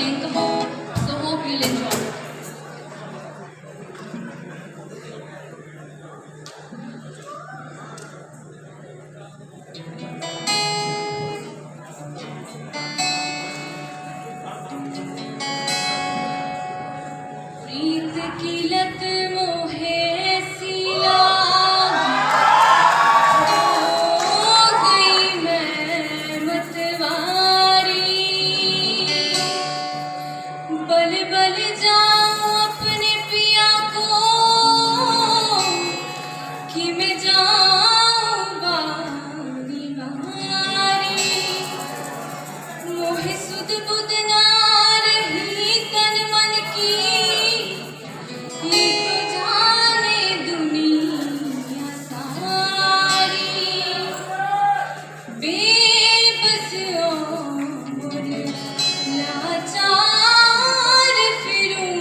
bankable. So hope you'll enjoy. प्रीत की लत मोहे सिला हो गई मैं मतवारी, बल बल जाऊं अपने पिया को कि मैं जाऊं बारी बारी। मोहे सुध बुध ना रही तन मन की, ये तो जाने दुनिया सारी। बेबस और लाचार फिरूं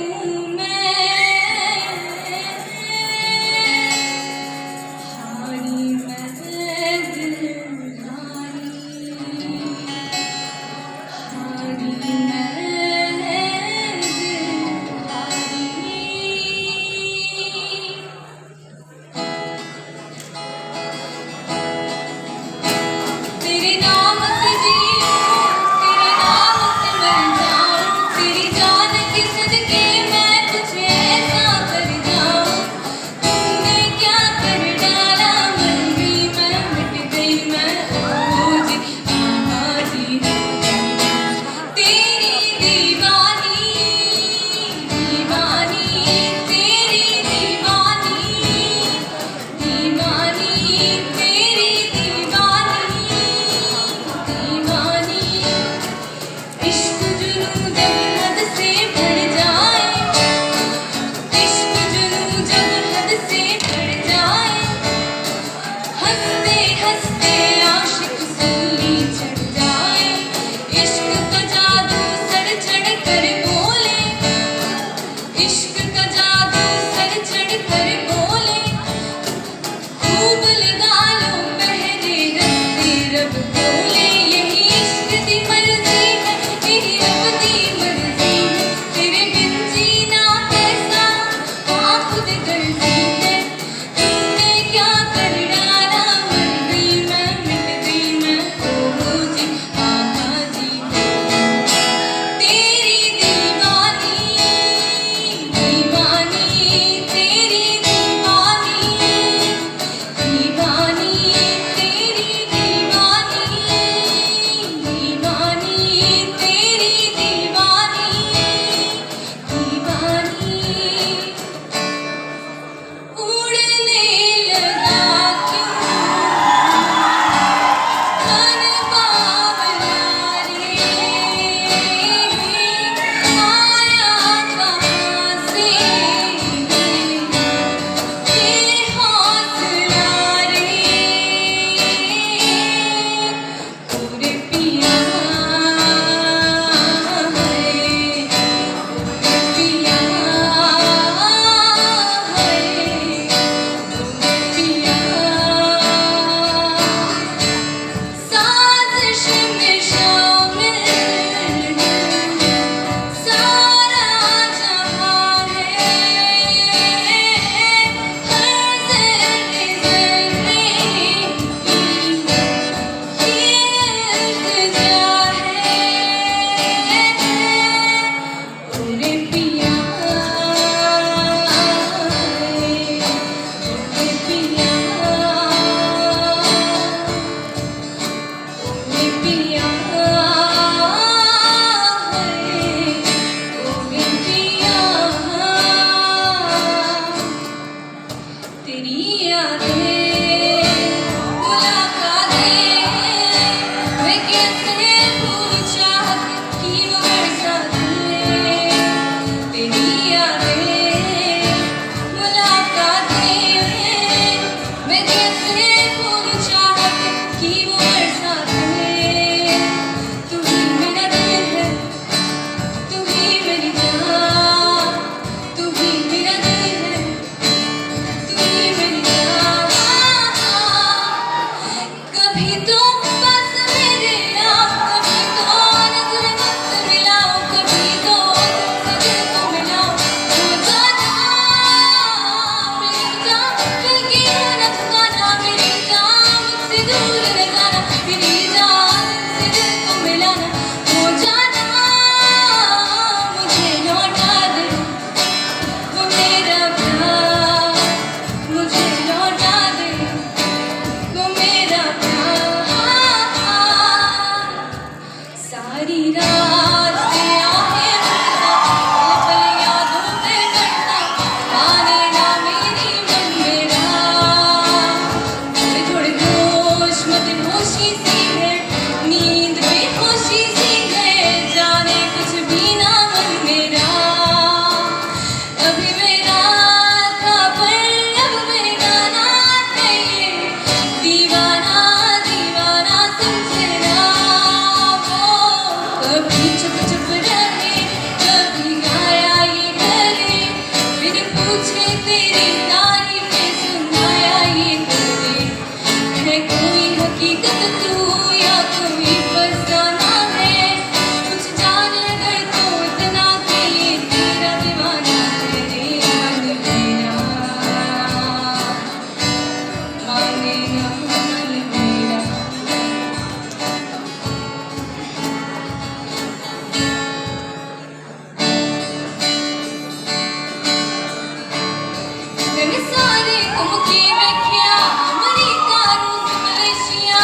सारे घूम के वेख्या अमरीका रूस मलेशिया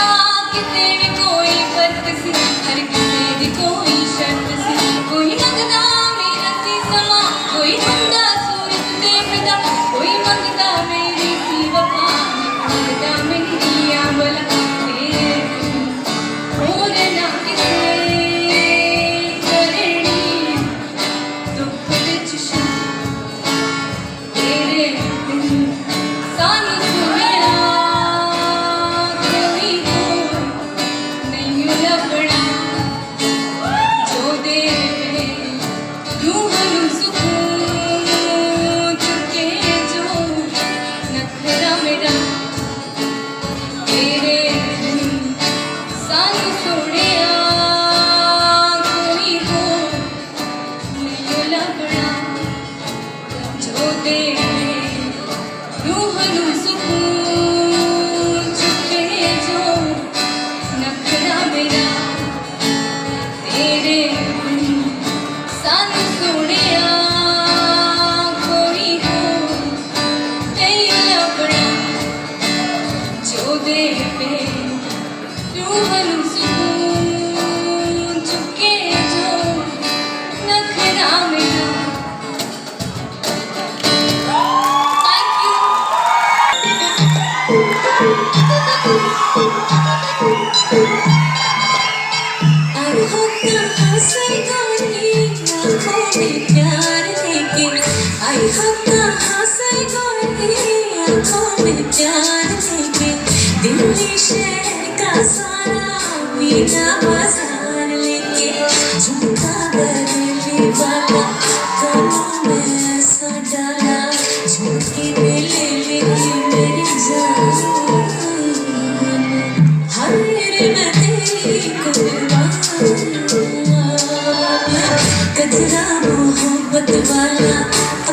किते भी कोई फर्क सी हर किसे दी कोई शर्त सी कोई मंगदा मेरा सी समा कोई हुंदा सूरत ते फिदा कोई मंगदा मेरी सी वफा मंगदा मेरी आंबला और ना किसे करनी दुख विच तेरे सानू सुनिया कोई होर नहीं लभना जो दे रूह नू सुकून चुके जो नखरा मेरा तेरे सानू सुनिया कोई होर नहीं लभना जो दे रूह नू सुकून चुके जो नखरा मेरा तेरे सानू सुनिया कोई होर नहीं लभना जो दे रूह नू सुकून चुके जो नखरा मेरा Thank you. आई होता हंसेगानी आँखों में प्यार लेके आई होता हंसेगानी आँखों में प्यार लेके दिल्ली शहर का सारा मीना बाजार लेके झुमका बरेली वाला कानों में ऐसा डाला झुमके में ले ली मेरी जान हाय रे मैं तेरी कुर्बान गजरा मोहब्बत वाला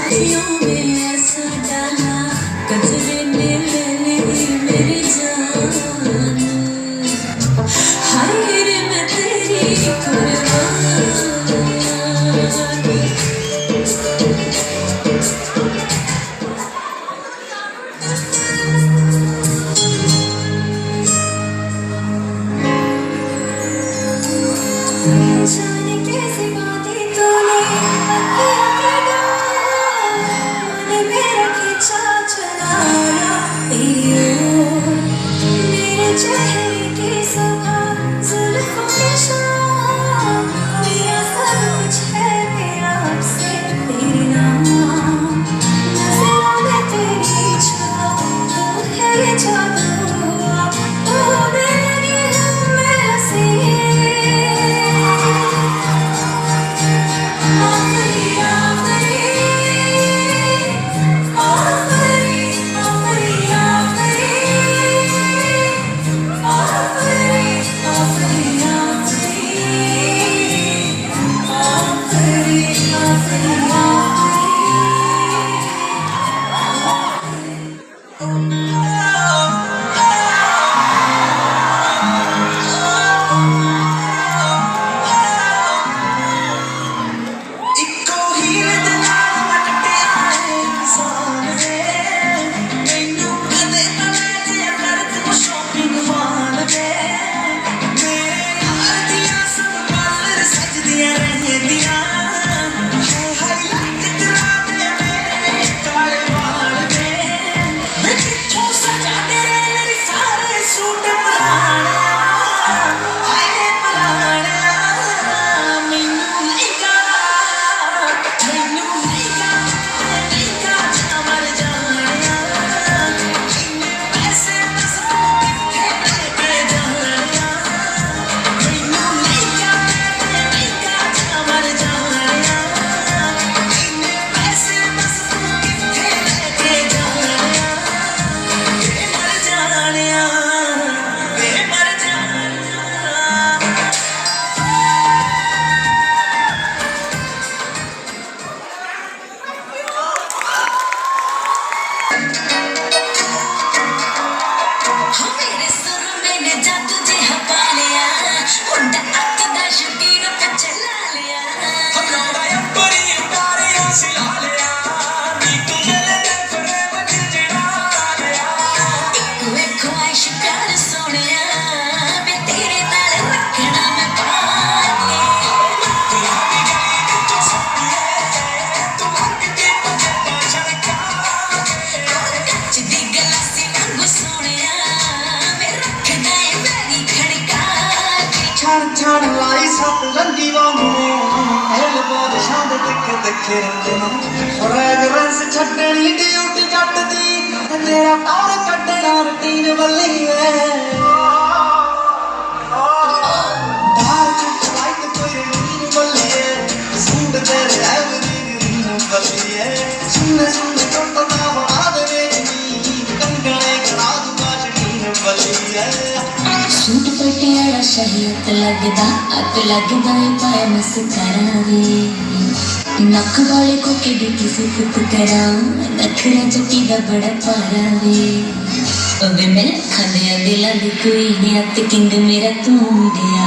अखियों में ऐसा डाला गजरे ने ले ली मेरी जान हाय रे मैं तेरी कुर्बान जाने कैसे बातें तूने किया तेरा तूने मेरा खींचा चलाया तेरी ओर मेरे चेहरे की सुबह जुल्फों के शाम मेरा सब कुछ है तेरा लगी वांगू हेल बादशाह दे दिखे दिखे रहंदे फ्रेगरेंस छड्डनी ड्यूटी जट दी तेरा टौर कड्डना रूटीन बल्ली है धार चुक लाइट कोई रूटीन बल्ली है सूट तेरे एवरीग्रीन बल्ली है सुनने सुनने टोटो ना बना दे बेचनी कंगने करा दूंगा चटीन बल्ली है सूट पटियाला शाही अत लगदा पाए मस्करा वे नख वाले को के दी सुकुत करा नखरा जटी दा बड़ा पारा वे अबे मेरे खाने दिला दी कोई नहीं अत किंग मेरा तू दिया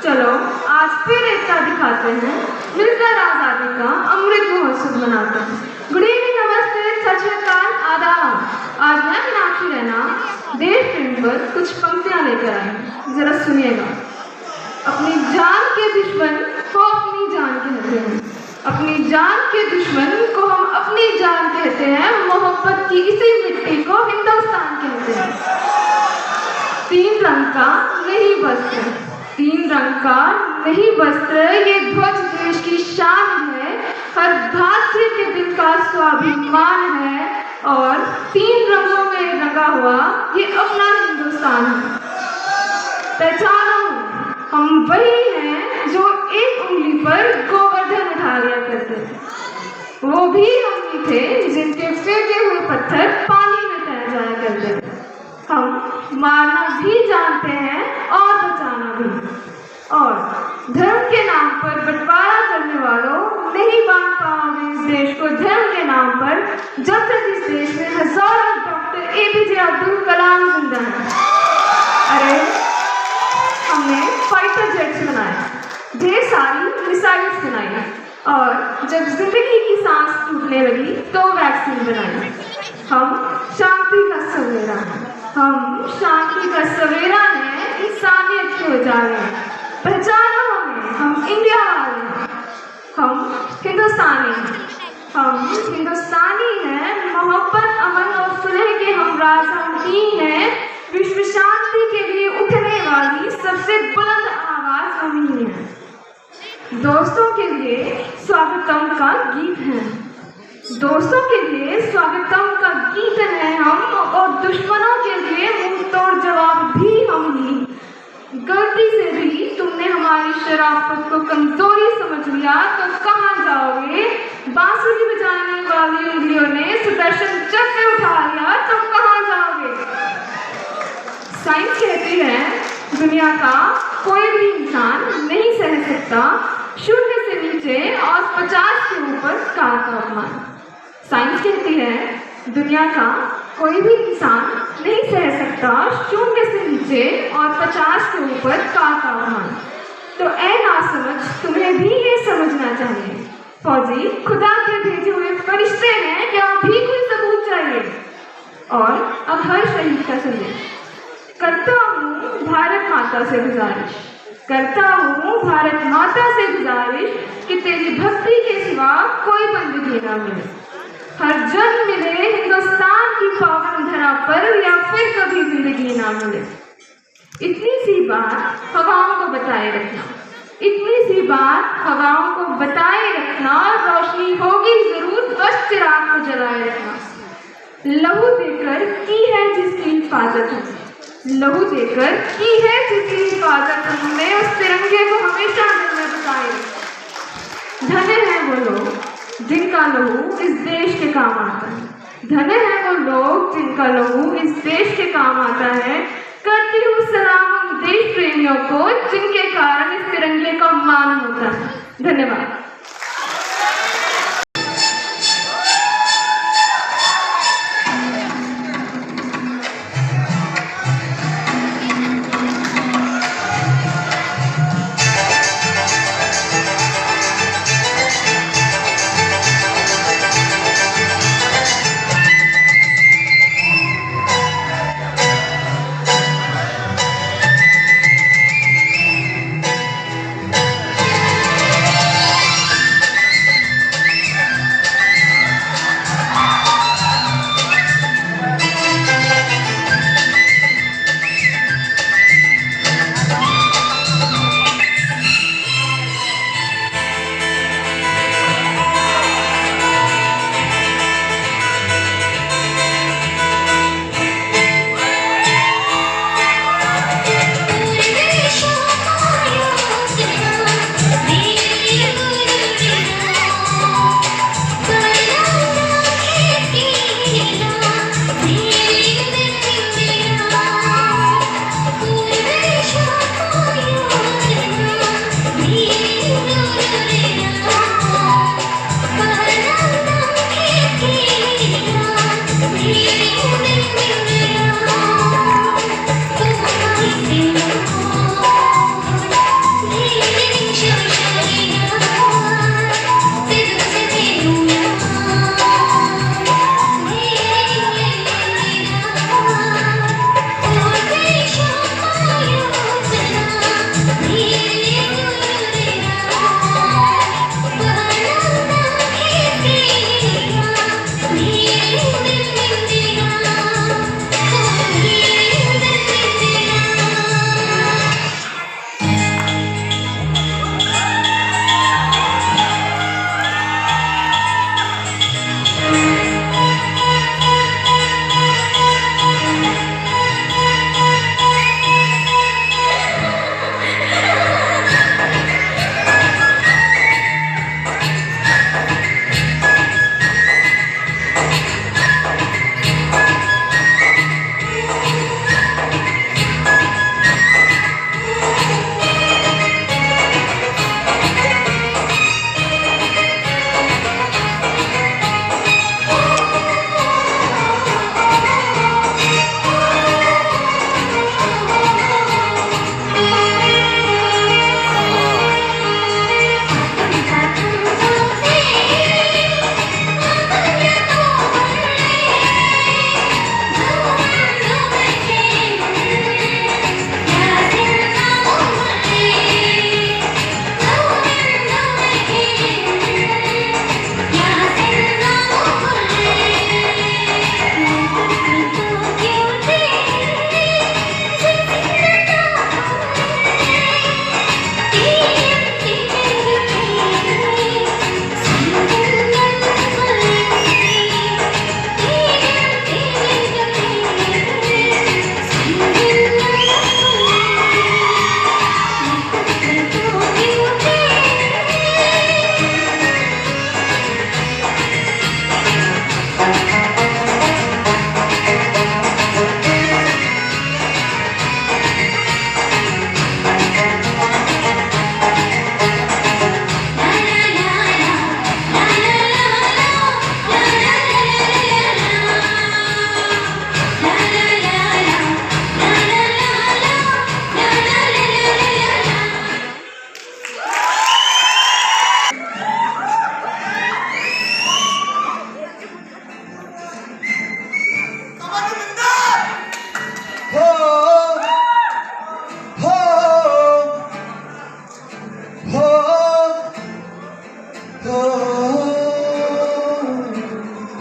चलो आज फिर एकता दिखाते हैं, मिलकर आजादी का अमृत महोत्सव मनाते हैं। गुड इवनिंग, नमस्ते, सत श्री अकाल, आदाब। आज मैं मीनाक्षी रैना देश प्रेम पर कुछ पंक्तियां लेकर आई हूँ, जरा सुनिएगा। अपनी जान के दुश्मन को अपनी जान कहते हैं, अपनी जान के दुश्मन को हम अपनी जान कहते हैं, मोहब्बत की इसी मिट्टी को हिंदुस्तान कहते हैं। तीन रंग का नहीं वस्त्र, तीन रंग का नहीं वस्त्र, ये ध्वज देश की शान है, हर भारतीय के दिल का स्वाभिमान है, और तीन रंगों में रंगा हुआ ये अपना हिंदुस्तान है। पहचानो, हम वही हैं जो एक उंगली पर गोवर्धन उठा लिया करते थे, वो भी हम ही थे जिनके फेंके हुए पत्थर पानी में तैर जाया करते थे। हम मारना भी जानते हैं और बचाना भी, और धर्म के नाम पर बंटवारा करने वालों, नहीं बांध पाओगे इस देश को धर्म के नाम पर जब तक इस देश में हजारों डॉक्टर APJ अब्दुल कलाम जिंदा हैं। अरे हमने फाइटर जेट्स बनाए, ढेर सारी मिसाइल्स बनाई, और जब जिंदगी की सांस टूटने लगी तो वैक्सीन बनाई। हम शांति का सवेरा हैं, हम शांति का सवेरा हैं, इंसानियत के उजाले हैं। पहचानो हमें, हम इंडिया वाले हैं, हम हिंदुस्तानी हैं, हम हिंदुस्तानी हैं। मोहब्बत, अमन और सुलह के हम राजहंती हैं, विश्व शांति के लिए उठने वाली सबसे बुलंद आवाज हम ही हैं। दोस्तों के लिए स्वागतम का गीत है, दोस्तों के लिए स्वागतम का गीत है हम, और दुश्मनों के लिए मुंह तोड़ जवाब भी हम ही। गलती से भी तुमने हमारी शराफत को कमजोरी समझ लिया तो कहाँ जाओगे? बांसुरी बजाने वाली उंगलियों ने सुदर्शन चक्र उठा लिया तो कहाँ जाओगे? साइंस कहती है दुनिया का कोई भी इंसान नहीं सह सकता 0 से नीचे और 50 के ऊपर का तापमान। साइंस कहती है दुनिया का कोई भी इंसान नहीं सह सकता 0 से नीचे और 50 के ऊपर का तापमान। तो ऐ नासमझ, तुम्हें भी ये समझना चाहिए, फौजी खुदा के भेजे हुए फरिश्ते हैं, क्या भी कोई सबूत चाहिए? और अब हर शहीद का संदेश करता हूँ भारत माता से गुजारिश, करता हूँ भारत माता से गुजारिश कि तेरी भक्ति के सिवा कोई बंदगी ना मिले, हर जन्म मिले हिंदुस्तान की पावन धरा पर या फिर कभी जिंदगी ना मिले। इतनी सी बात हवाओं को बताए रखना, इतनी सी बात हवाओं को बताए रखना, रोशनी होगी जरूर बस चिराग को जलाए रखना। लहू देकर की है जिसकी हिफाजत हमने, लहू देकर की है जिसकी हिफाजत हमने, उस तिरंगे को हमेशा दिल में बसाए रखना। धन्य है वो लोग जिनका लहू इस देश के काम आता है, धन्य है वो लोग जिनका लहू इस देश के काम आता है। करती हूँ सलाम उन देश प्रेमियों को जिनके कारण इस तिरंगे का मान होता है। धन्यवाद।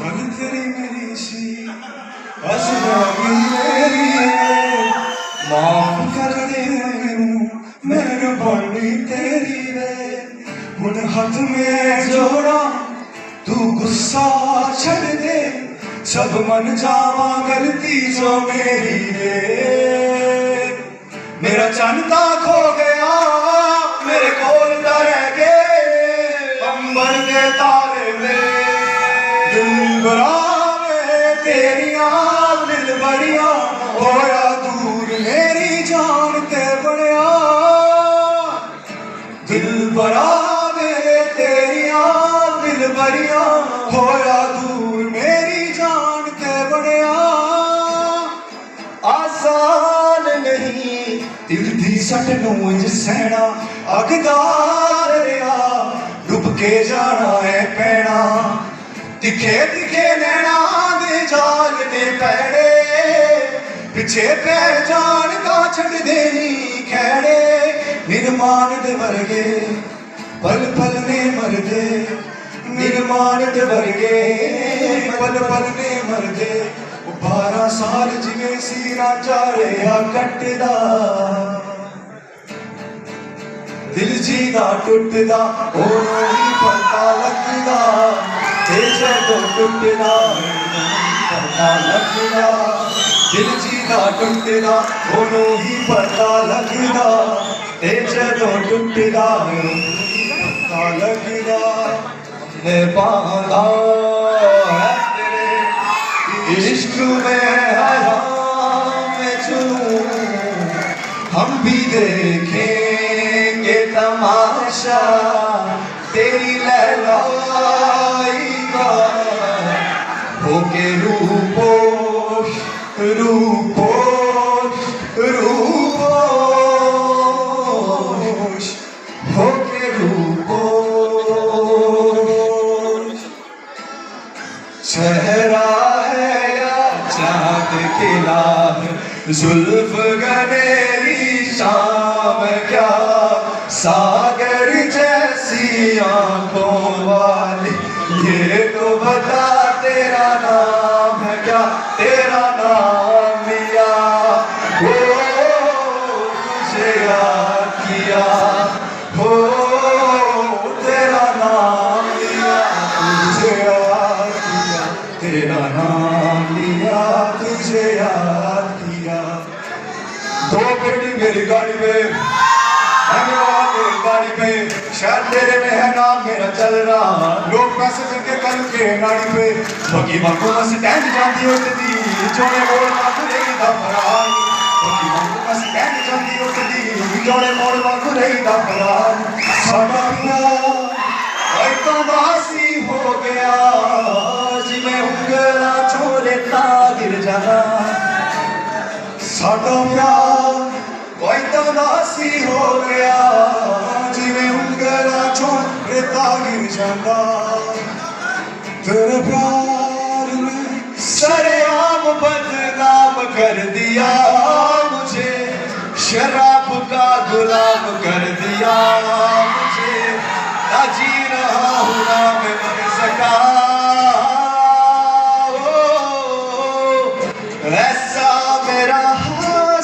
गल तेरी मेरी सी बस गई मेरी माफ कर दे मैनू मेहरबानी तेरी वे हुण हाथ में जोड़ा तू गुस्सा छड़ दे सब मन जावा गलती जो मेरी वे मेरा चंदा खो गया मेरे कोल दा रह गए अंबर दे तारे वे दिल बरावे तेरिया दिल बड़िया होया दूर मेरी जान ते बड़िया दिल बरावे तेरिया दिल बड़िया होया दूर मेरी जान ते बड़िया आसान नहीं दिल दी सट नूं इंज सहना अगदार रिया डुब के जाना है पैना तिखे तिखे नैना दे जाल दे पैड़े पिछे पै जान का छड़ देनी खैड़े निर्माण दे वर्गे पल पल ने मर दे निर्माण दे वर्गे पल पल ने मर दे 12 साल जिवें सी रांझा रेहा कटदा दिल जीदा टुटदा ओनू ही पता लगदा ते जदों टुटदा पता लगदा दिल जीदा टुटदा ओनू ही पता लगदा ते जदों टुटदा पता लगदा मैं पांदा है तेरे इश्क में हराम चलूं हम भी देखेंगे तमाशा तेरी लहराई का होके रूपोश रूपोश रूपोश होके रूपोश चेहरा है या चाँद खिला जुल्फ गनेरी शाम क्या सागर जैसी आंखों वाली ये तो बता तेरा नाम है क्या तेरा नाम लिया हो तुझे याद किया हो तेरा नाम लिया तुझे याद किया तेरा नाम लिया तुझे याद किया दो बेटी मेरी गाड़ी में मेरी गाड़ी पे शायद तेरे में है नाम मेरा चल रहा लोग पैसे देके कल के नाड़ी पे बगी बांगो बस स्टैंड जाती उठती जोड़े मोड़ बांगो रही दा फरार बगी बांगो बस स्टैंड जाती उठती जोड़े मोड़ बांगो रही दा फरार साडा प्यार तो वासी हो गया जिवें उंगला छोरे ता गिर जाना साडा प्यार कोई तो नासी हो गया जिवें उंगला छोरे ता गिर जाना तेरे प्यार ने सरेआम बदनाम कर दिया मुझे शराब का गुलाम कर दिया मुझे ना जी रहा हूँ ना मैं मर सका ऐसा मेरा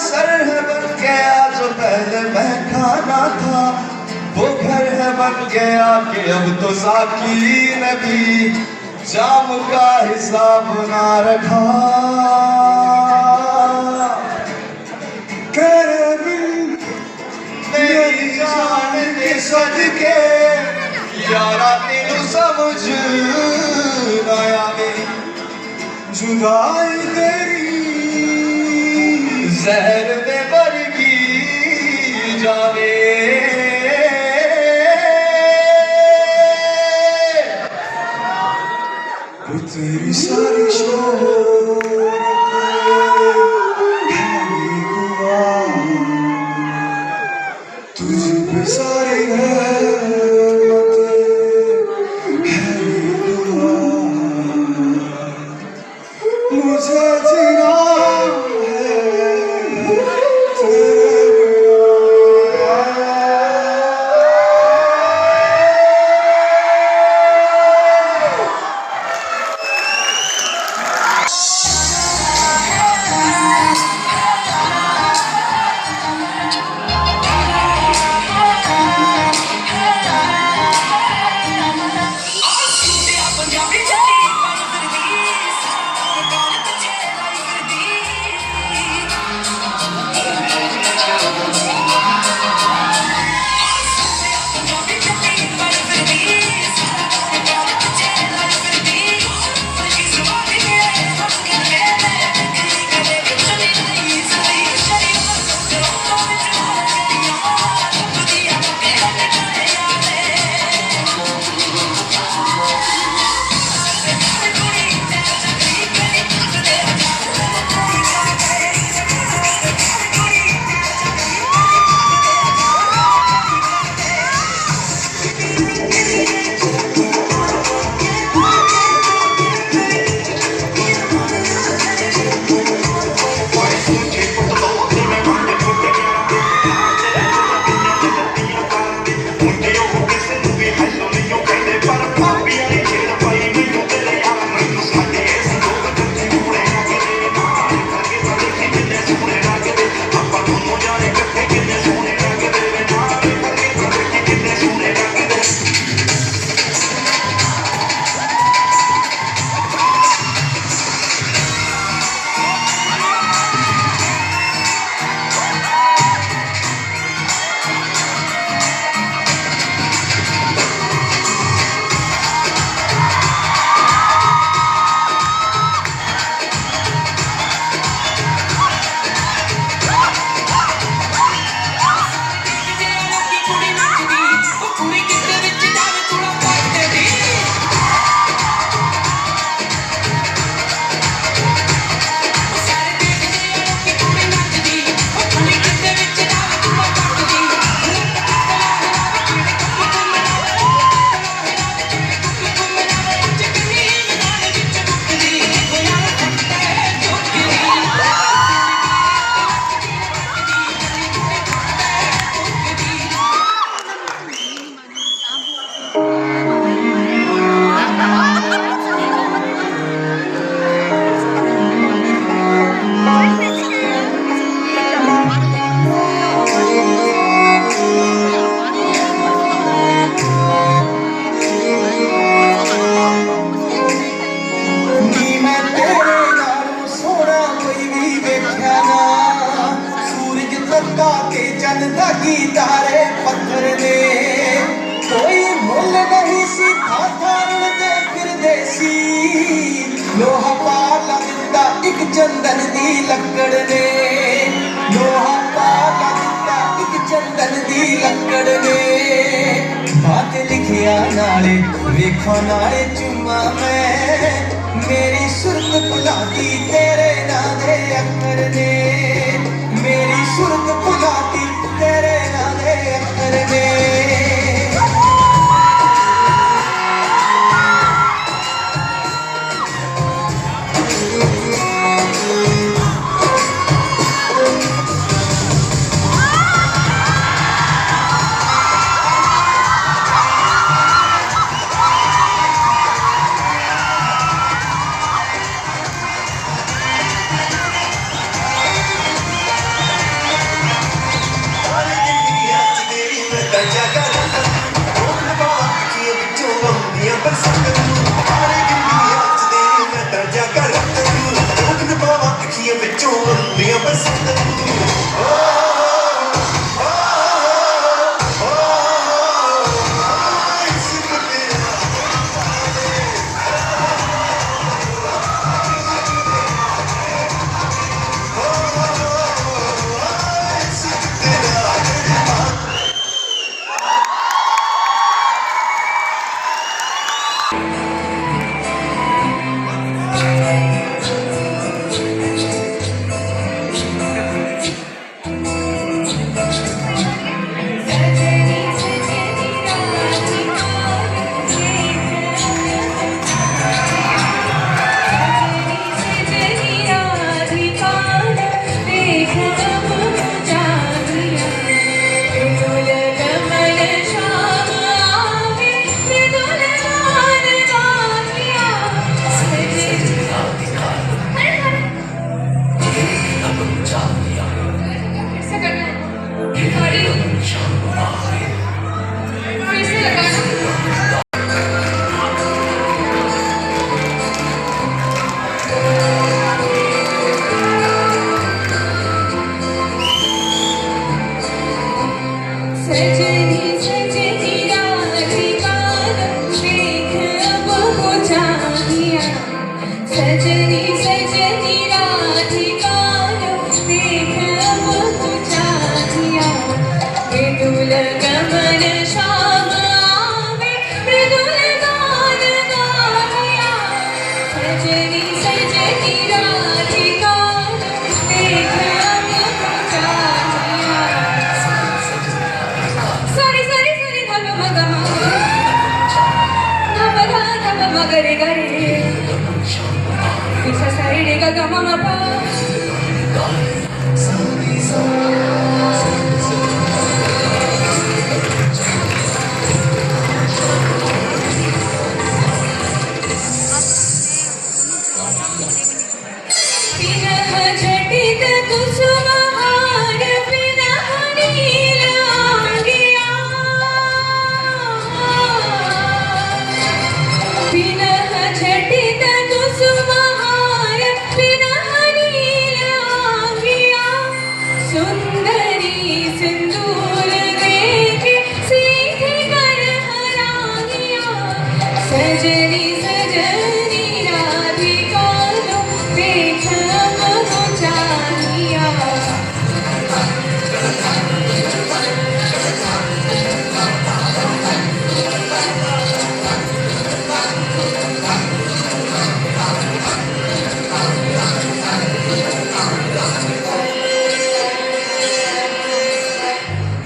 सर है बन गया जो पहले मैं खाना था वो घर है बन गया कि अब तो साकी ने भी जाम का हिसाब ना रखा करे बिन मेरी जान के सदके यारा तेनू समझ ना आवे जुदाई तेरी जहर में बरगी जावे वो तेरी सारी तुझ पे सारी मुझे जीना चंदन दी लकड़ ने लोहा पाला दिता एक चंदन दी लकड़ ने बात लिखिया नाले वेखो नाले चुम्मा मैं मेरी सुरत भुलाती तेरे नां दे अखर ने मेरी सुरत भुलाती तेरे नां दे अखर ने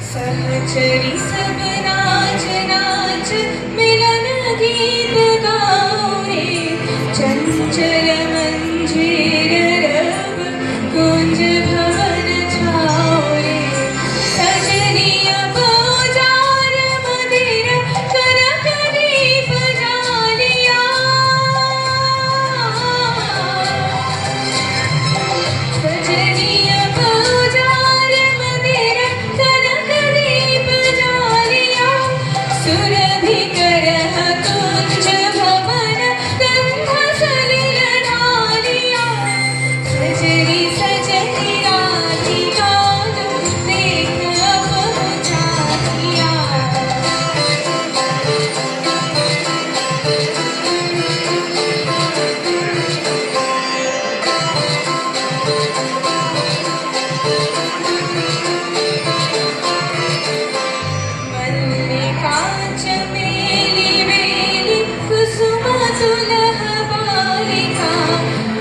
सहचरी सब नाच नाच मिलन गीत गा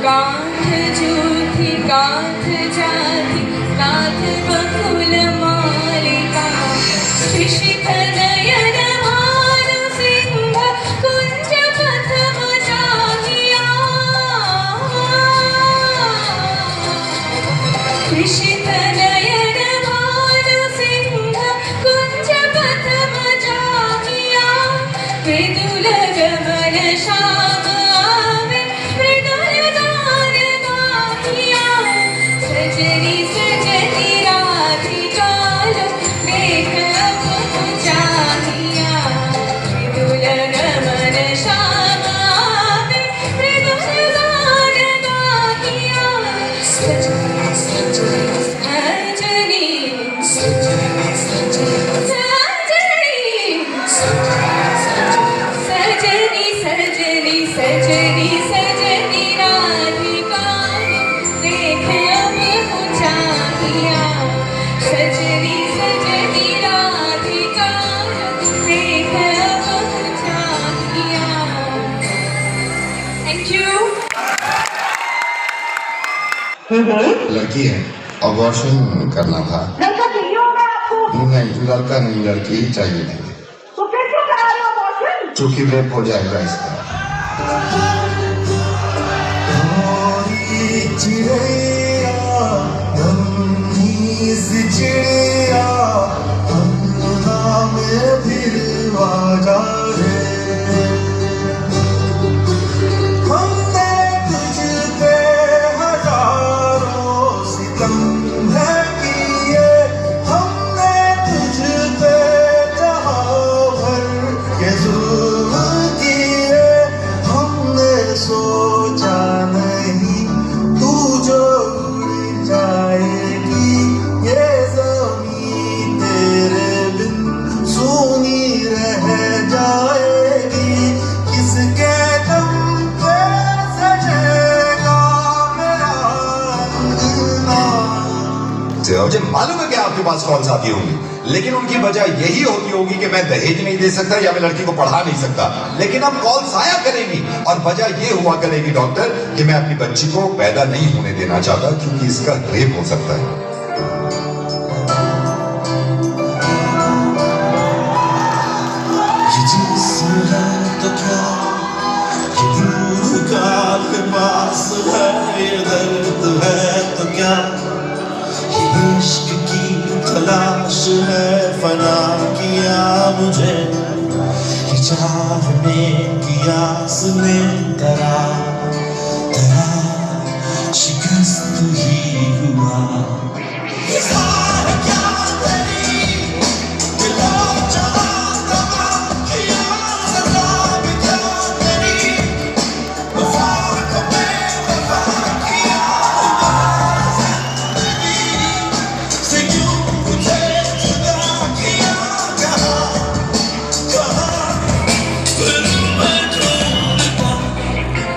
गांठ जूथी गांठ जाती गांठ बकुल मालिका शिशिख नयन भानु सिंह कुंज प्रथम जाहिया शिशिख नयन भानु सिंह कुंज प्रथम जाहिया विदुल गमन श्याम आवे मृदुल गान गाहिया सजनी सजनी राधिका लो देख अब चाहिया मृदुल गमन श्याम आवे मृदुल गान गाहिया सजनी सजनी सजनी सजनी सजनी सजनी सजनी राधिका देख अब चाहिया सजनी सजनी राधिका देख अब चाहिया। Thank you. लड़की है, अबॉर्शन करना था। लड़का चाहिए होगा आपको? नहीं, लड़का नहीं, लड़की ही चाहिए नहीं, तो फिर क्यों करा रहे हो अबॉर्शन? चूंकि रेप हो जाएगा इसका। मुझे मालूम है कि आपके पास कॉल्स आती होंगी, लेकिन उनकी वजह यही होती होगी कि मैं दहेज नहीं दे सकता या मैं लड़की को पढ़ा नहीं सकता। लेकिन अब कॉल्स आया करेगी और वजह ये हुआ करेगी डॉक्टर कि मैं अपनी बच्ची को पैदा नहीं होने देना चाहता क्योंकि इसका रेप हो सकता है। तो क्या ये दूर का के पास है, ये दर्द है तो क्या ये इश्क की तलाश है, फना किया मुझे ये चाहने की आस में तेरा शिकस्त ही हुआ।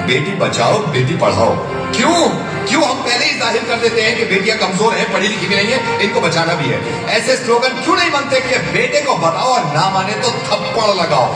बेटी बचाओ बेटी पढ़ाओ। क्यों क्यों हम पहले ही जाहिर कर देते हैं कि बेटियां कमजोर हैं, पढ़ी लिखी भी नहीं है, इनको बचाना भी है। ऐसे स्लोगन क्यों नहीं बनते कि बेटे को बताओ और ना माने तो थप्पड़ लगाओ।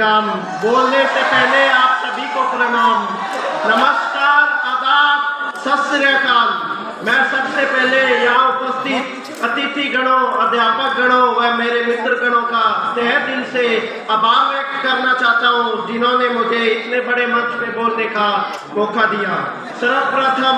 पैगाम। बोलने से पहले आप सभी को प्रणाम, नमस्कार, आदाब, सत श्री अकाल। मैं सबसे पहले यहाँ उपस्थित अतिथि गणों, अध्यापक गणों व मेरे मित्र गणों का तहे दिल से आभार व्यक्त करना चाहता हूँ, जिन्होंने मुझे इतने बड़े मंच पे बोलने का मौका दिया। सर्वप्रथम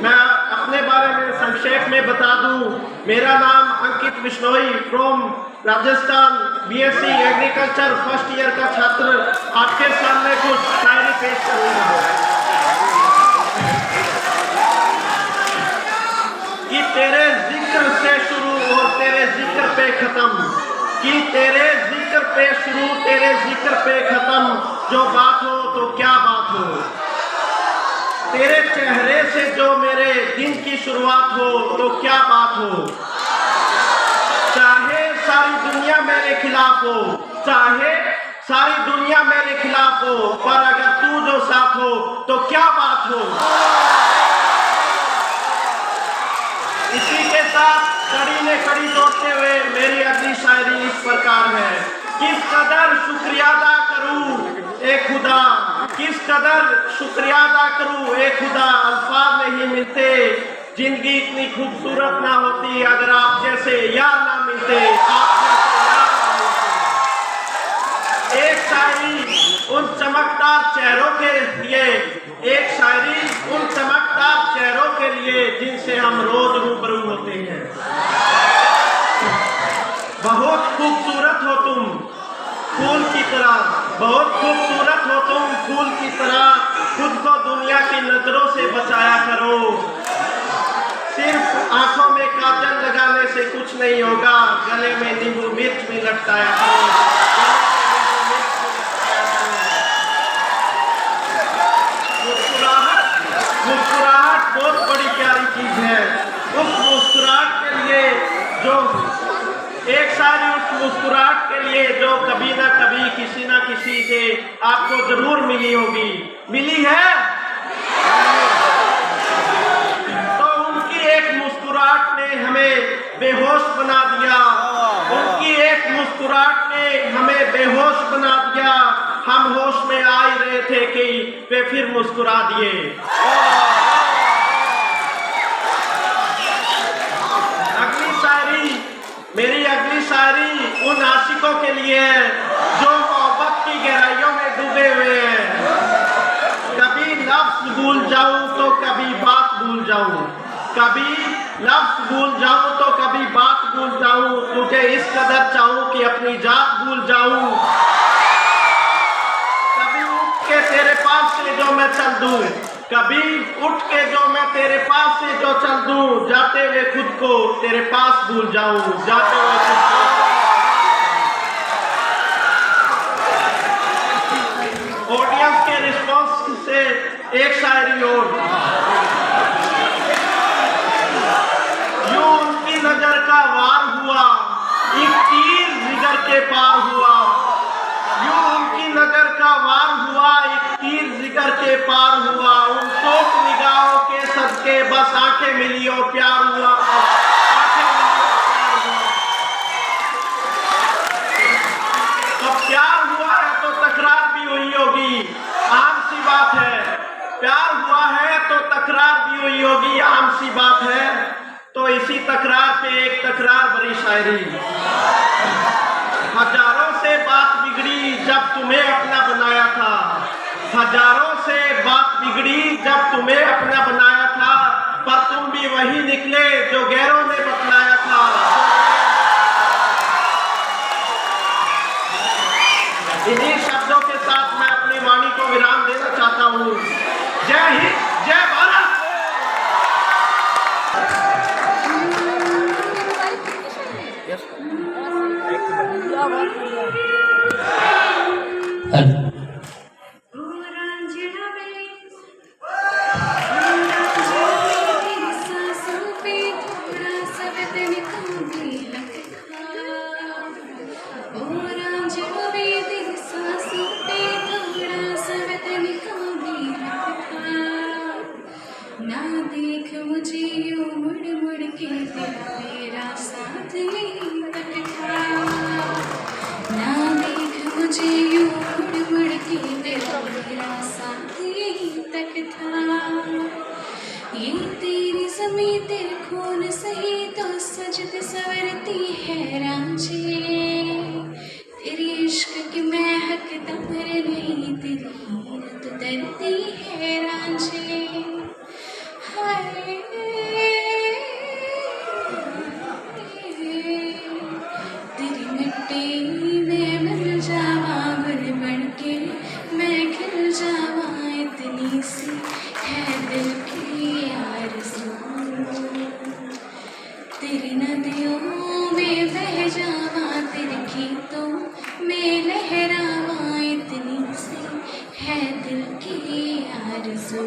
मैं अपने बारे में संक्षेप में बता दूं, मेरा नाम Ankit Bishnoi from Rajasthan, BSc agriculture first year का छात्र आपके सामने कुछ शायरी पेश करूंगा। कि तेरे जिक्र से शुरू और तेरे जिक्र पे खत्म, कि तेरे जिक्र पे शुरू तेरे जिक्र पे खत्म, जो बात हो तो क्या बात हो, तेरे चेहरे से जो मेरे दिन की शुरुआत हो तो क्या बात हो। चाहे सारी दुनिया मेरे खिलाफ हो, चाहे सारी दुनिया मेरे खिलाफ हो, पर अगर तू जो साथ हो तो क्या बात हो। इसी के साथ कड़ी ने कड़ी जोड़ते हुए मेरी अगली शायरी इस प्रकार है। किस कदर शुक्रिया अदा करूं ए खुदा, किस कदर शुक्रिया अदा करूं ए खुदा, अल्फाज नहीं मिलते, जिंदगी इतनी खूबसूरत ना होती अगर आप जैसे यार ना मिलते, आप जैसे यार ना मिलते। एक शायरी उन चमकदार चेहरों के लिए, एक शायरी उन चमकदार चेहरों के लिए जिनसे हम रोज रूबरू होते हैं। बहुत खूबसूरत हो तुम फूल की तरह, बहुत खूबसूरत हो तुम फूल की तरह, खुद को दुनिया की नजरों से बचाया करो। सिर्फ आंखों में काजल लगाने से कुछ नहीं होगा, गले में नींबू मिर्च भी लटकाया करो। मुस्कुराहट बहुत बड़ी प्यारी चीज है। उस मुस्कुराहट के लिए जो एक सारी उस मुस्कुराहट के लिए जो कभी ना कभी किसी ना किसी से आपको जरूर मिली होगी, मिली है तो उनकी एक मुस्कुराहट ने हमें बेहोश बना दिया, उनकी एक मुस्कुराहट ने हमें बेहोश बना दिया। हम होश में आ ही रहे थे कि वे फिर मुस्कुरा दिए। अगली शायरी, मेरी अगली शायरी उन आशिकों के लिए है जो मोहब्बत की गहराइयों में डूबे हुए हैं। कभी लफ्ज भूल जाऊं तो कभी बात भूल जाऊं, कभी लफ्ज भूल जाऊं तो कभी बात भूल जाऊं, तुझे इस कदर चाहूं कि अपनी जात भूल जाऊं। कभी उठ के तेरे पास से जो मैं चल दूं, कभी उठ के जो मैं तेरे पास से जो चल दूं, जाते हुए खुद को तेरे पास भूल जाऊं, जाते हुए खुद को। ऑडियंस के रिस्पॉन्स से एक शायरी और। यूं उनकी नजर का वार हुआ, एक तीर जिगर के पार हुआ, यूं उनकी नजर का वार हुआ, एक तीर जिगर के पार हुआ, उन सोच निगाहों के सदके बस आंखें मिली और प्यार हुआ, आंखें मिली और प्यार हुआ। तो प्यार हुआ है तो तकरार भी हुई होगी, आम सी बात है। प्यार हुआ है तो तकरार भी हुई होगी, आम सी बात है। तो इसी तकरार पे एक तकरार भरी शायरी। हजारों से बात बिगड़ी जब तुम्हें अपना बनाया था, हजारों से बात बिगड़ी जब तुम्हें अपना बनाया था, पर तुम भी वही निकले जो गैरों ने बतलाया था। इन्हीं शब्दों के साथ मैं अपनी वाणी को विराम देना चाहता हूँ। जय हिंद, जय भारत। ना देख मुझे यूं मुड़ मुड़ के, तेरा साथ नहीं तकता। ना देख मुझे यूं तेरे खून सही तो सजद सवरती है रांझे, तेरी इश्क की मैं हकदार नहीं, तेरी हीरत डरती है रांझे। हाय तेरी मिट्टी में मिल जावा, बन बन के मैं खिल जावा, इतनी सी है दिल की आरज़ू। तेरी नदियों में बह जावा, तेरे गीतों में लहरावा, इतनी सी है दिल की आरज़ू।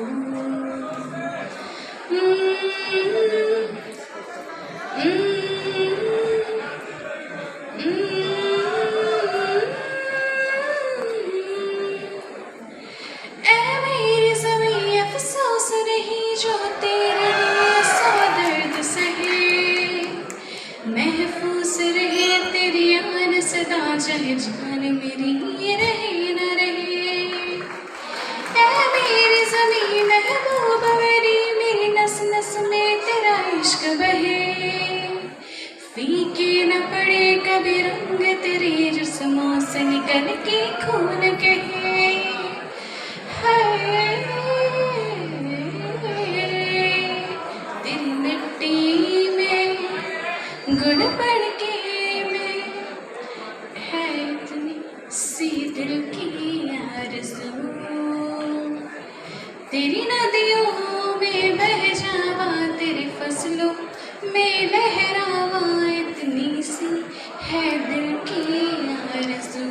ऐ मेरी ज़मीं अफ़सोस नहीं जो तेरे लिए सौ दर्द सहे, महफूज रहे तेरी आन सदा, चाहे जान मेरी रहे न रहे। ऐ मेरी ज़मीं महबूब मेरी नस नस में तेरा इश्क बहे, फीके न पड़े कभी रंग तेरे जिस्मों से निकल के खून कहे। हाय तेरी मिट्टी में गुण पड़ के मैं है इतनी सी दिल की आरज़ू। तेरी नदियों में बह जावा, तेरी फसलों में लहरावा, इतनी सी है दिल की आरज़ू।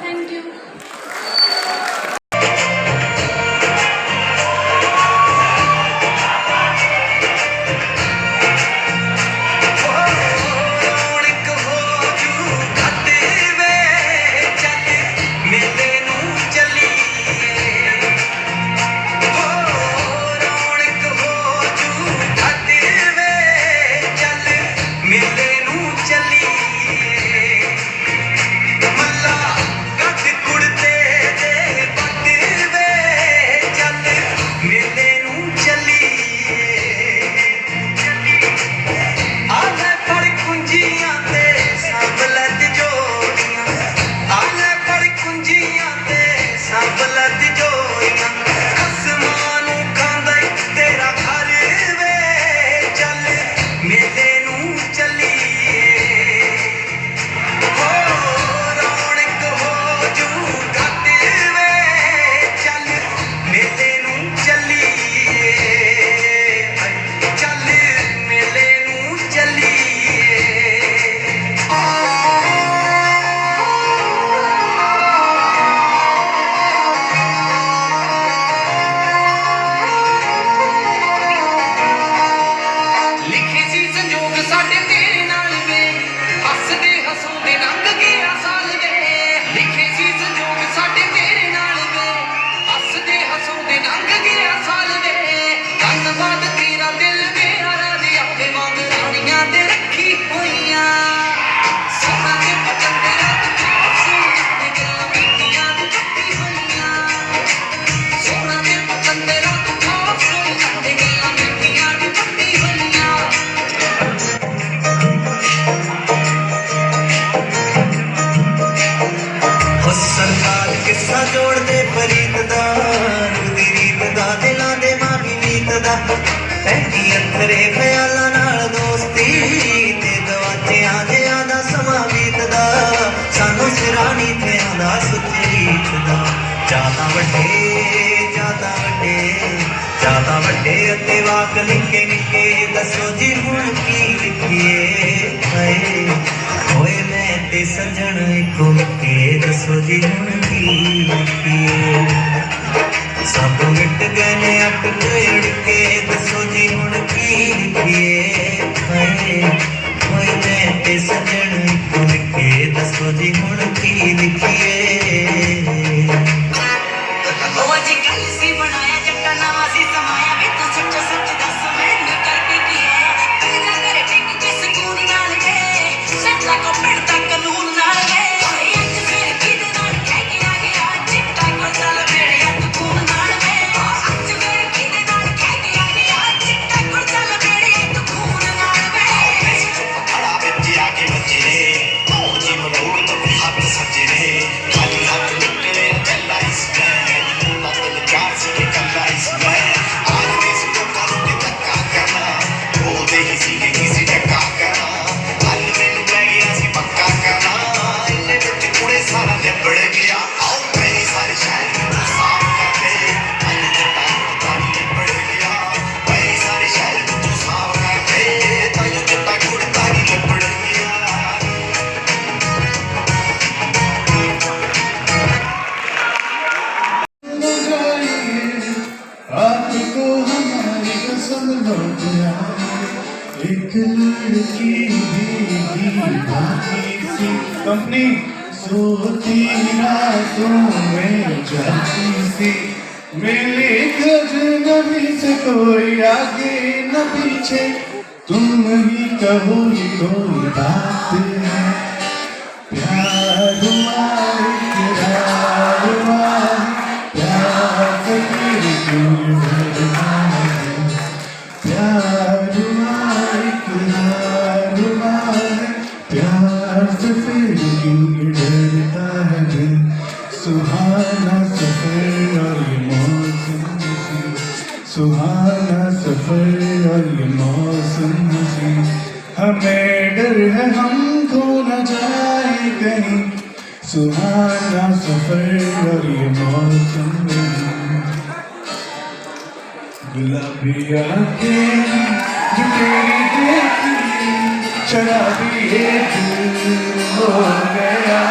Thank you. ਰੌਣਕ ਹੋ ਜੂ ਘੱਟ ਵੇ ਚੱਲ ਮੇਲੇ ਨੂੰ ਚੱਲੀਏ। ਰੌਣਕ ਹੋ ਜੂ ਘੱਟ ਵੇ ਚੱਲ ਮੇਲੇ ਨੂੰ ਚੱਲੀਏ। ਮੱਲਾ ਗੱਡ ਕੁੜਤੇ ਦੇ ਪੱਟ ਵੇ ਚੱਲ ਮੇਲੇ ਨੂੰ ਚੱਲੀਏ। ਆਲੇ ਫੜ ਕੁੰਜੀਆਂ ਤੇ ਸਭ ਲੱਦ ਜੋੜੀਆਂ, ਆਲੇ ਫੜ ਕੁੰਜੀਆਂ ਤੇ ਸਭ ਲੱਦ ਜੋੜੀਆਂ। ਅਸਮਾਨ ਨੂੰ ਖਾਂਦਾ ਈ ਤੇਰਾ ਘਰ ਵੇ ਚੱਲ ਮੇਲੇ ਨੂੰ ਚੱਲੀਏ। ਰੌਣਕ ਹੋ ਜੂ ਘੱਟ ਵੇ ਚੱਲ ਮੇਲੇ ਨੂੰ ਚੱਲੀਏ। ਚੱਲ ਮੇਲੇ ਨੂੰ ਚੱਲੀਏ। ਲਿਖੇ ਸੀ ਸੰਜੋਗ ਸਾਡੇ ਤੇਰੇ ਨਾਲ ਵੇ, ਹੱਸਦੇ ਹਸਾਉਂਦੇ ਲੰਘ ਗਿਆ ਸਾਲ ਵੇ। ਲਿਖੇ ਸੀ ਸੰਜੋਗ ਸਾਡੇ ਤੇਰੇ ਨਾਲ ਵੇ, ਹੱਸਦੇ ਹਸਾਉਂਦੇ ਲੰਘ ਗਿਆ ਸਾਲ ਵੇ। ਧੰਨਵਾਦ ਤੇਰਾ ਦਿਲ ਮੇਰਾ ਰਾਧਿਆ ਵੇ, ਵਾਂਗ ਰਾਣੀਆਂ ਤੇ ਰੱਖੀ ਹੋਈਆਂ। ਸੋਨਾ ਦੇ ਪਤੰਦਰਾਂ ਤੇ ਖਾਸੂ ਤੇ ਗੱਲਾਂ ਮੀਠੀਆਂ ਤੇ ਕੱਟੀ ਹੋਈਆਂ। ਸੋਨਾ ਦੇ ਪਤੰਦਰਾਂ ਤੇ ਖਾਸੂ ਤੇ ਗੱਲਾਂ ਮੀਠੀਆਂ ਤੇ ਕੱਟੀ ਹੋਈਆਂ। ਹੋ ਸਰਕਾਰ ਕਿੱਸਾ ਜੋੜਦੇ ਪ੍ਰੀਤ ਦਾ, ਰੁਦੀ ਰੀਤ ਦਾ ਦਿਲਾਂ ਦੇ ਮਾਹੀ ਨੀਤ ਦਾ। ਪੈਂਦੀ ਅੰਤਰੇ ਖਿਆਲਾਂ ਨਾਲ ਦੋਸਤੀ ਤੇ ਗਵਾਚਿਆਂ ਜਿਆਂ ਦਾ ਸਮਾਂ ਬੀਤਦਾ। ਸਾਨੂੰ ਸਿਰਾਣੀ ਤੇ ਆਉਂਦਾ ਸੁੱਚੇ ਰੀਤ ਦਾ। ਜ਼ਿਆਦਾ ਵੱਡੇ ਜ਼ਿਆਦਾ ਵੱਡੇ ਜ਼ਿਆਦਾ ਵੱਡੇ ਅਤੇ ਵਾਕ ਨਿੱਕੇ ਨਿੱਕੇ, ਦੱਸੋ ਜੀ ਹੁਣ ਕੀ ਲਿਖੀਏ। ਹਾਏ ਹੋਏ ਮੈਂ ਤੇ ਸੱਜਣ ਇੱਕੋ ਨਿੱਕੇ, ਦੱਸੋ ਜੀ ਹੁਣ ਕੀ ਲਿਖੀਏ। ਸਭ ਮਿਟ ਗਏ ਨੇ ਅੱਟ ਉੜ ਕੇ, ਦੱਸੋ ਜੀ ਹੁਣ ਕੀ ਲਿਖੀਏ। ਹਾਏ ਹੋਏ ਮੈਂ ਤੇ ਸੱਜਣ ਇੱਕੋ ਨਿੱਕੇ, ਦੱਸੋ ਜੀ ਹੁਣ ਕੀ ਲਿਖੀਏ। ਉਹ ਅੱਜ ਕੱਲ ਸੀ ਬਣਾਇਆ ਜੱਟਾ ਨਵਾਂ ਸੀ ਸਮਾਇਆ ਵੇ, ਤੂੰ ਸੱਚ ਸੱਚ ਦੱਸ ਮੈਨੂੰ ਕਰਕੇ ਕੀ ਆਇਆ। ਤੇਰਾ ਘਰ ਟਿਕ ਕੇ ਸਕੂਨ ਨਾਲ ਵੇ, लौट आए एक लड़की भीगी भागी सी अपनी सोती रातों में जाती सी मिली अजनबी से कोई आगे न पीछे तुम ही कहो ये कोई बात है प्यार हुआ इकरार हुआ प्यार से फिर क्यों डरना है प्यार हुआ इकरार हुआ है प्यार से फिर क्यों डरता है दिल सुहाना सफर और ये मौसम सुहाना सफर और ये मौसम हमें डर है हम खो न जाए कहीं सुहाना सफर और ये मौसम गुलाबी आंखें जो तेरी देखी शराबी ये दिल हो गया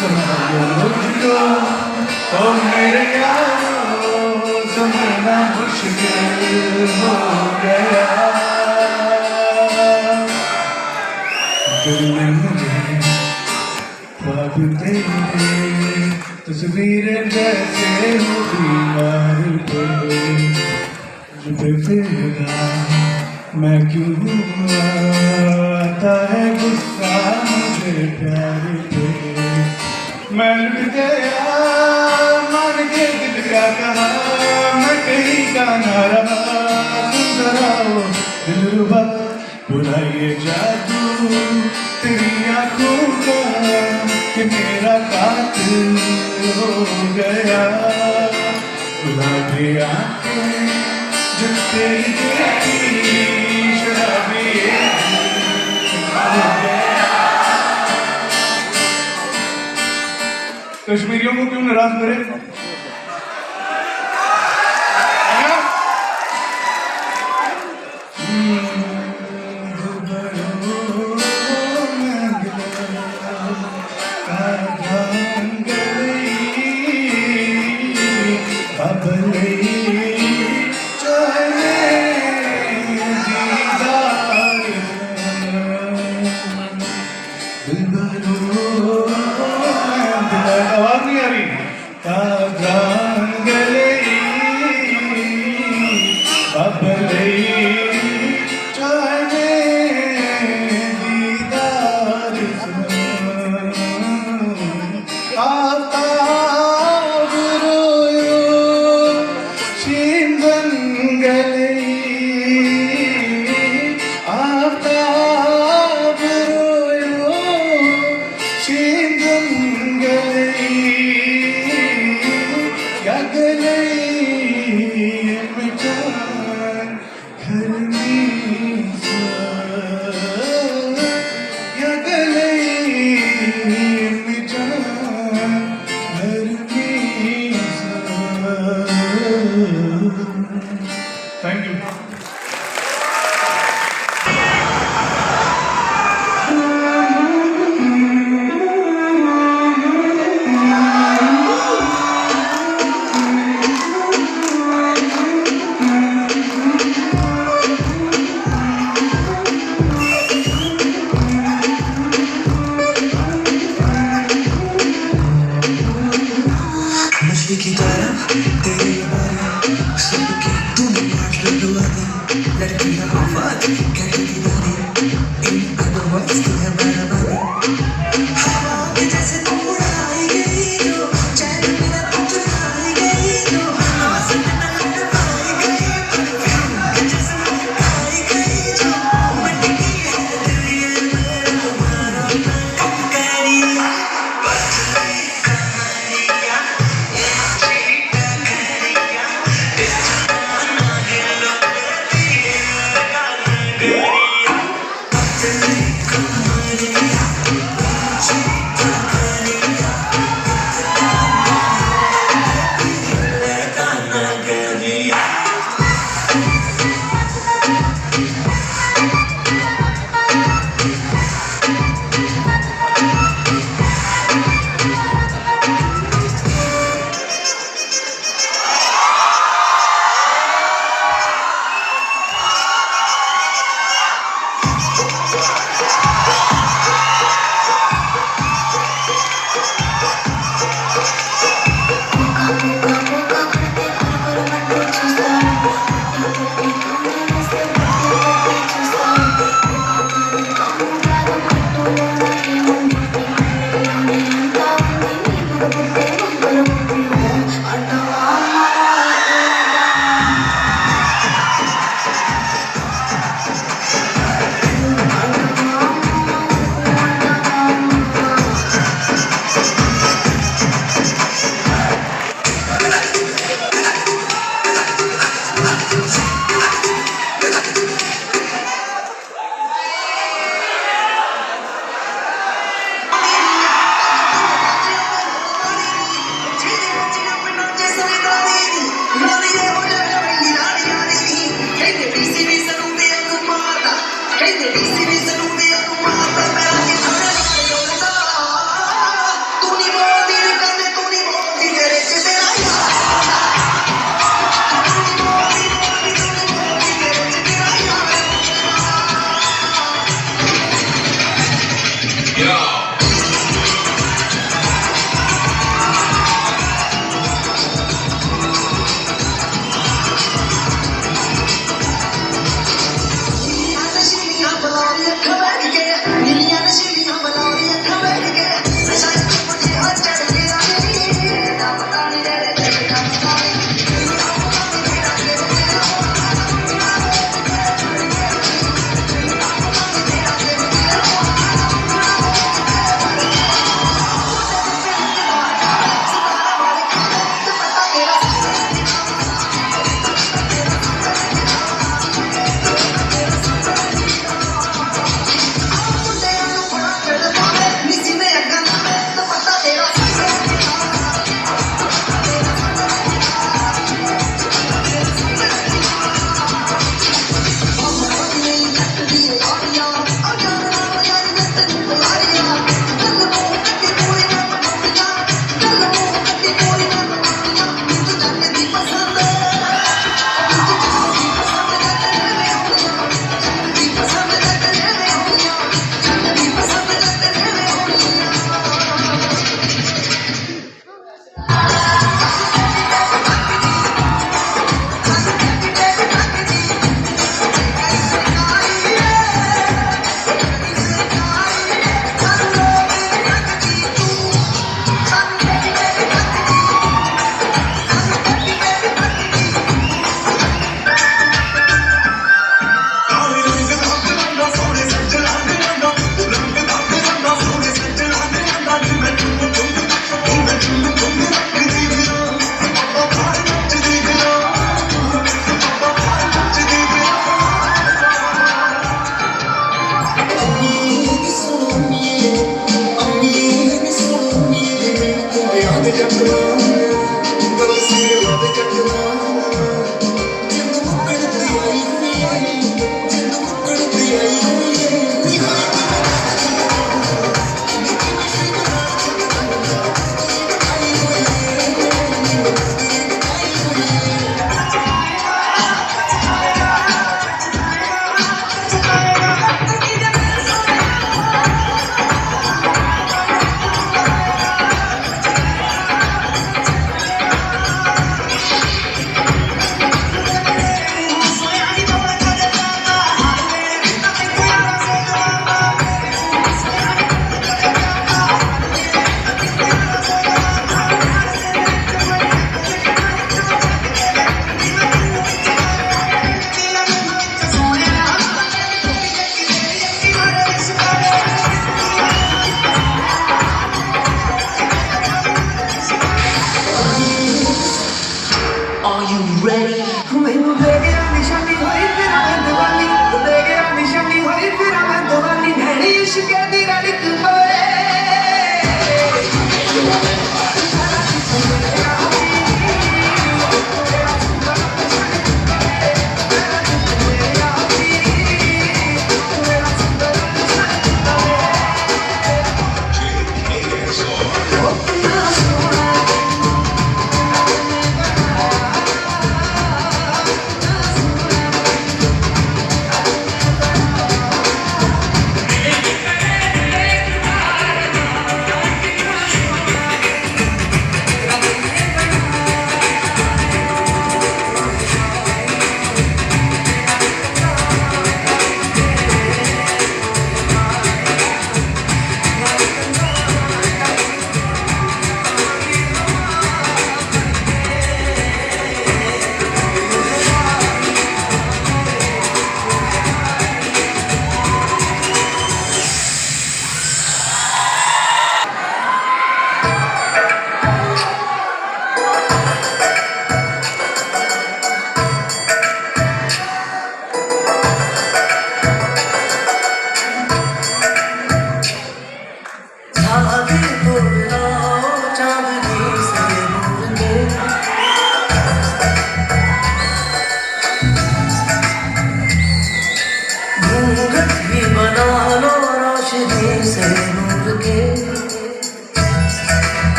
समझो मुझको ओ मेरे यारो समझना मुश्किल हो गया दिल में मुझे ख्वाब तेरे तस्वीरें जैसे हो दीवार पे जुबे फिरा मैं क्यों हुआ आता है गुस्सा मुझे प्यार पे मैं लुट गया मान के दिल का कहा मैं कहीं का ना रहा तुम जरा वो दिलरुबा बुरा ये जादू तेरी आंखों का कि मेरा कातिल हो गया गुलाबी आंखें जो तेरी देखी शराबी ये दिल हो गया कश्मीरियों को क्यों नाराज करे आवाज नहीं आ रही Thank you. मछली की तरह तेरी बारी सबके तुम मार लगवा दे लड़की है आवाज कहती दादी इन अदरवाइज तू है मेरा बाबी हवा के जैसे तुम उड़ाई गई जो चैन मेरा तुम चुराई गई जो आवाज में लटकाई गई परफ्यूम के जैसे लटकाई गई जो बन गई है दिल ये मेरा हमारा कब करिया बदली कहानियां Thank you.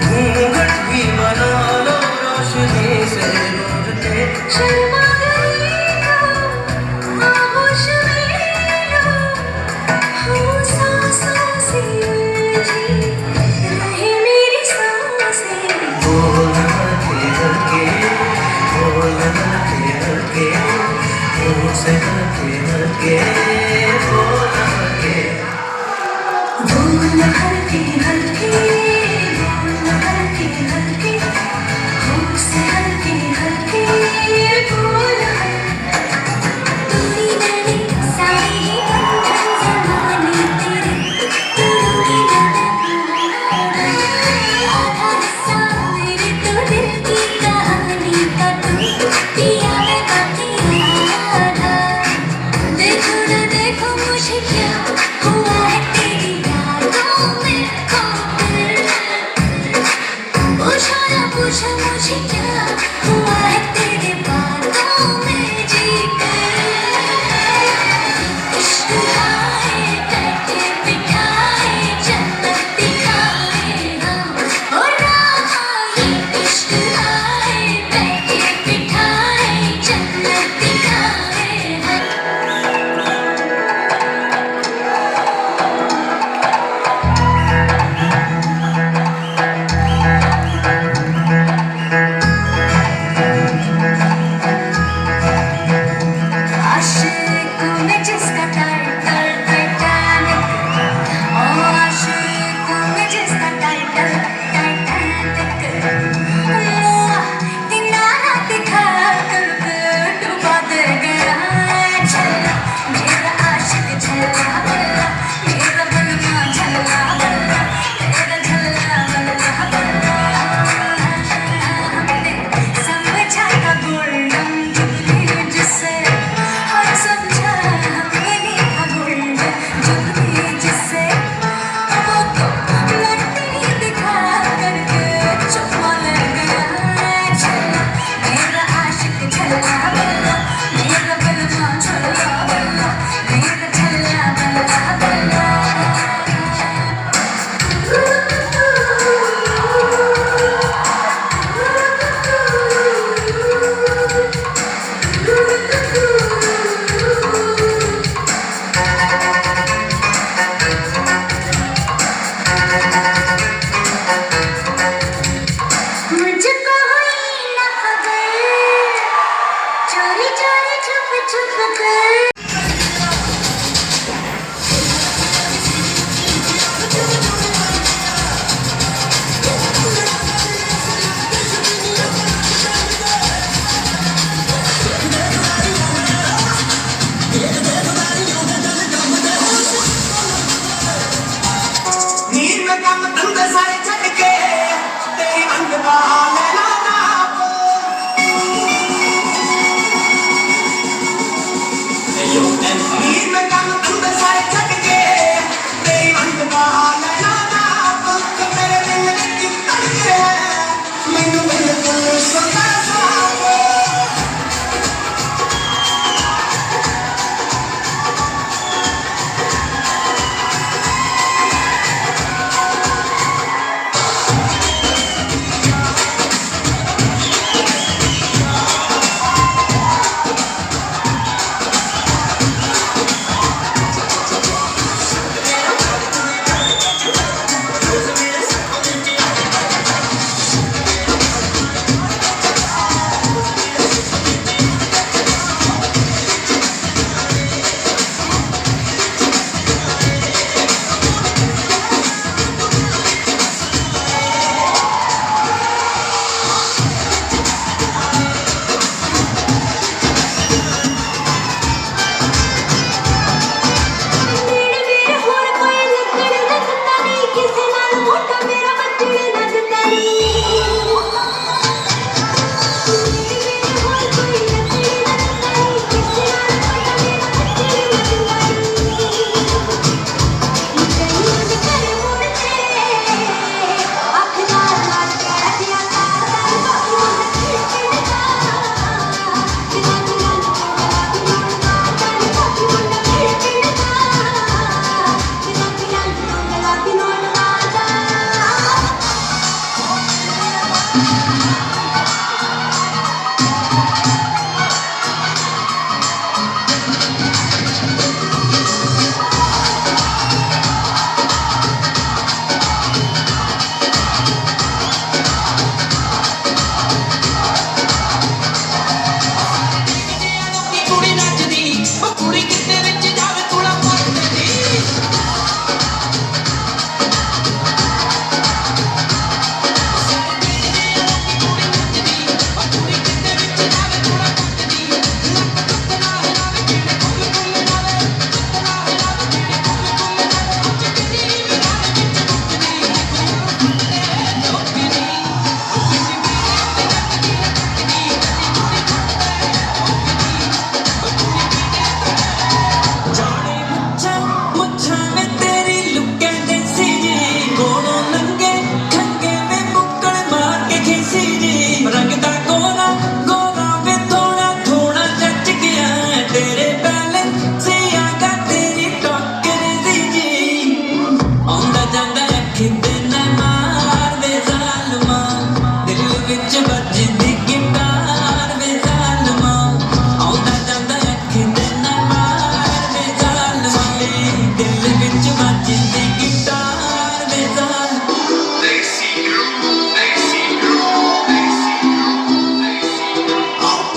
घूंघट भी बना लो रोशनी शर्मा गई हो आगोश में लो हो सांसों से उलझी रहे मेरी सांसें बोलना के हल्के बोलना के हल्के मुझसे हल्के हल्के बोलना के बोल हल्के हल्के बोल हल्के हल्के हमसे हल्के हल्के बोल तूने मैंने सारे ही बंधन जमाने तेरे तोड़ूंगी मैं आधा हिस्सा मेरे तो दिल की कहानी का तू पिया मैं बाकी आधा देखो न देखो मुझे क्या हुआ है तेरी यादों में खोकर पूछो न पूछो मुझे क्या हुआ है तेरे बातों में जीकर इश्क खाए बैठे बिठाए जन्नत दिखाए हम और राह ये इश्क आए बैठे बिठाए जन्नत दिखाए हम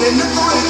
दिन तो